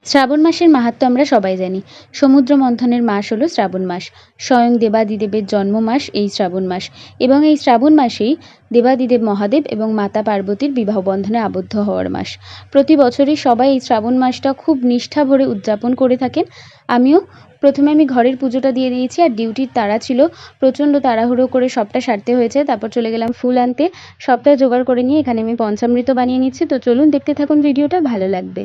শ্রাবণ মাসের মাহাত্ম্য আমরা সবাই জানি। সমুদ্র মন্থনের মাস হলো শ্রাবণ মাস। স্বয়ং দেবাদিদেবের জন্ম মাস এই শ্রাবণ মাস এবং এই শ্রাবণ মাসেই দেবাদিদেব মহাদেব এবং মাতা পার্বতীর বিবাহ বন্ধনে আবদ্ধ হওয়ার মাস। প্রতি বছরই সবাই এই শ্রাবণ মাসটা খুব নিষ্ঠা ভরে উদযাপন করে থাকেন। আমিও প্রথমে ঘরের পুজোটা দিয়ে দিয়েছি, আর ডিউটির তাড়া ছিল, প্রচণ্ড তাড়াহুড়ো করে সবটা সারতে হয়েছে। তারপর চলে গেলাম ফুল আনতে। সবটা জোগাড় করে নিয়ে এখানে আমি পঞ্চামৃত বানিয়ে নিচ্ছি। তো চলুন দেখতে থাকুন, ভিডিওটা ভালো লাগবে।